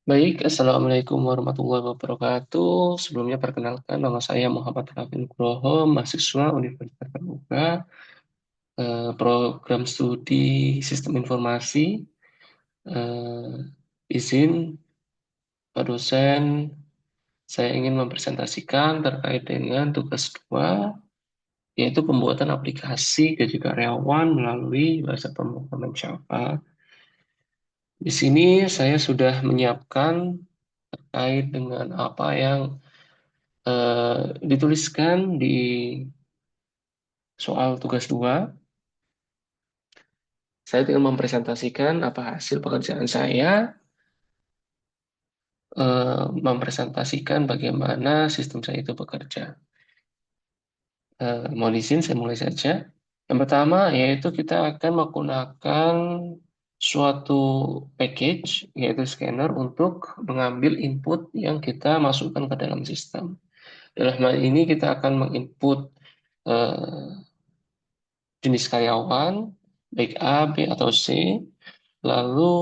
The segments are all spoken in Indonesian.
Baik, Assalamualaikum warahmatullahi wabarakatuh. Sebelumnya perkenalkan, nama saya Muhammad Raffi Nugroho, mahasiswa Universitas Terbuka, program studi Sistem Informasi. Eh, izin, Pak dosen, saya ingin mempresentasikan terkait dengan tugas 2, yaitu pembuatan aplikasi gaji karyawan melalui bahasa pemrograman Java. Di sini saya sudah menyiapkan terkait dengan apa yang dituliskan di soal tugas 2. Saya tinggal mempresentasikan apa hasil pekerjaan saya, mempresentasikan bagaimana sistem saya itu bekerja. Mohon izin, saya mulai saja. Yang pertama, yaitu kita akan menggunakan suatu package, yaitu scanner, untuk mengambil input yang kita masukkan ke dalam sistem. Dalam hal ini kita akan menginput eh, jenis karyawan, baik A, B, atau C, lalu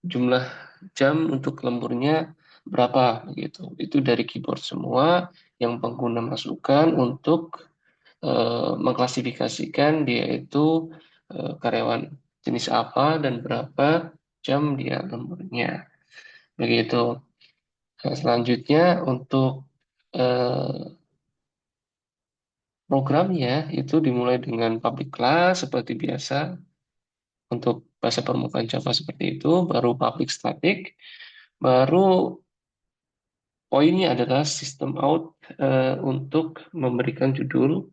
jumlah jam untuk lemburnya berapa begitu. Itu dari keyboard semua yang pengguna masukkan untuk mengklasifikasikan dia itu karyawan jenis apa dan berapa jam dia lemburnya. Begitu. Nah, selanjutnya untuk eh, programnya itu dimulai dengan public class seperti biasa. Untuk bahasa permukaan Java seperti itu, baru public static, baru poinnya adalah system out untuk memberikan judul,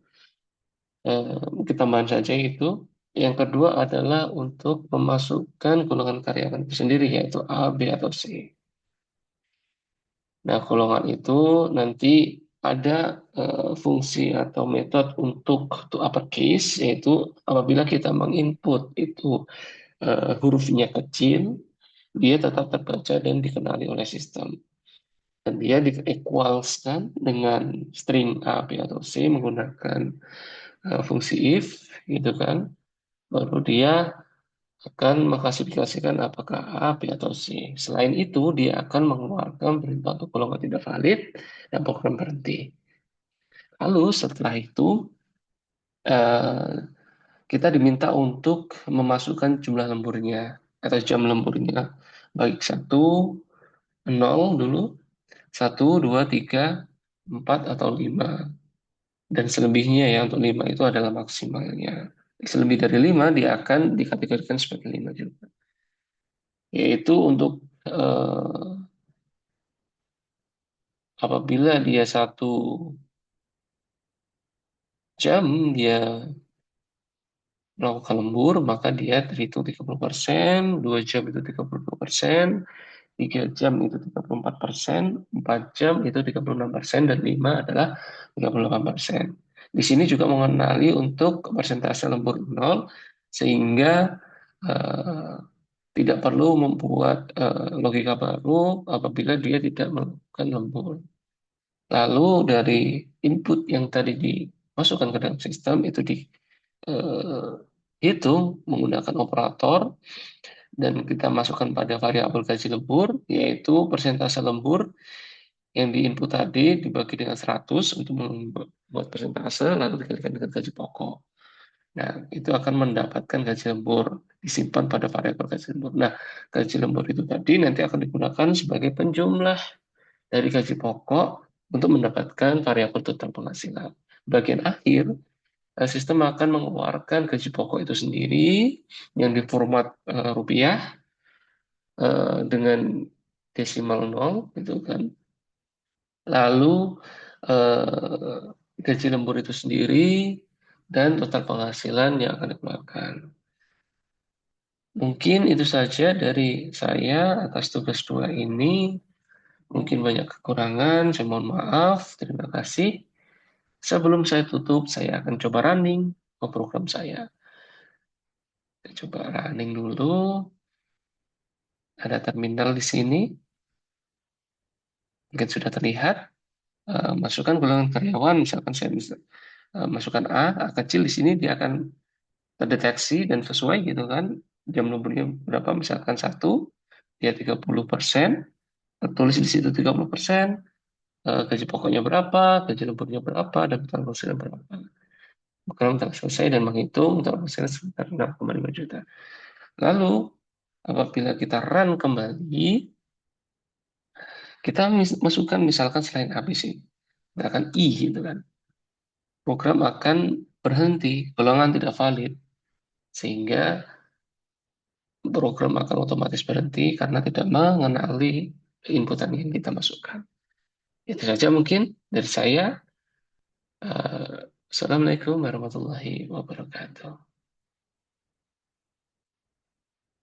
tambahan saja itu. Yang kedua adalah untuk memasukkan golongan karyawan itu sendiri, yaitu A, B, atau C. Nah, golongan itu nanti ada fungsi atau metode untuk to uppercase, yaitu apabila kita menginput itu hurufnya kecil, dia tetap terbaca dan dikenali oleh sistem. Dan dia di-equalskan dengan string A, B, atau C menggunakan fungsi if, gitu kan. Baru dia akan mengklasifikasikan apakah A, B, atau C. Selain itu, dia akan mengeluarkan perintah untuk golongan tidak valid dan program berhenti. Lalu setelah itu, eh, kita diminta untuk memasukkan jumlah lemburnya atau jam lemburnya. Baik 1, 0 dulu, 1, 2, 3, 4, atau 5. Dan selebihnya ya, untuk 5 itu adalah maksimalnya. Selebih dari 5 dia akan dikategorikan sebagai 5 juga. Yaitu untuk apabila dia 1 jam dia melakukan lembur, maka dia terhitung 30%, 2 jam itu 32%, 3 jam itu 34%, 4 jam itu 36%, dan 5 adalah 38%. Di sini juga mengenali untuk persentase lembur nol, sehingga eh, tidak perlu membuat logika baru apabila dia tidak melakukan lembur. Lalu dari input yang tadi dimasukkan ke dalam sistem itu dihitung menggunakan operator, dan kita masukkan pada variabel gaji lembur, yaitu persentase lembur yang diinput tadi dibagi dengan 100 untuk membuat persentase, lalu dikalikan dengan gaji pokok. Nah, itu akan mendapatkan gaji lembur, disimpan pada variabel gaji lembur. Nah, gaji lembur itu tadi nanti akan digunakan sebagai penjumlah dari gaji pokok untuk mendapatkan variabel total penghasilan. Bagian akhir, sistem akan mengeluarkan gaji pokok itu sendiri yang diformat rupiah dengan desimal 0, gitu kan. Lalu eh, gaji lembur itu sendiri dan total penghasilan yang akan dikeluarkan. Mungkin itu saja dari saya atas tugas 2 ini. Mungkin banyak kekurangan, saya mohon maaf. Terima kasih. Sebelum saya tutup, saya akan coba running ke program saya. Saya coba running dulu. Ada terminal di sini. Mungkin sudah terlihat. Masukkan golongan karyawan. Misalkan saya bisa masukkan A kecil di sini, dia akan terdeteksi dan sesuai gitu kan. Jam lemburnya berapa? Misalkan 1, dia 30%. Tertulis di situ 30%, gaji pokoknya berapa, gaji lemburnya berapa, dan total pensiunnya berapa. Program telah selesai dan menghitung total pensiunnya sekitar 6,5 juta. Lalu, apabila kita run kembali, kita masukkan misalkan selain ABC, misalkan I gitu kan. Program akan berhenti, golongan tidak valid, sehingga program akan otomatis berhenti karena tidak mengenali inputan yang kita masukkan. Itu saja mungkin dari saya. Assalamualaikum warahmatullahi wabarakatuh.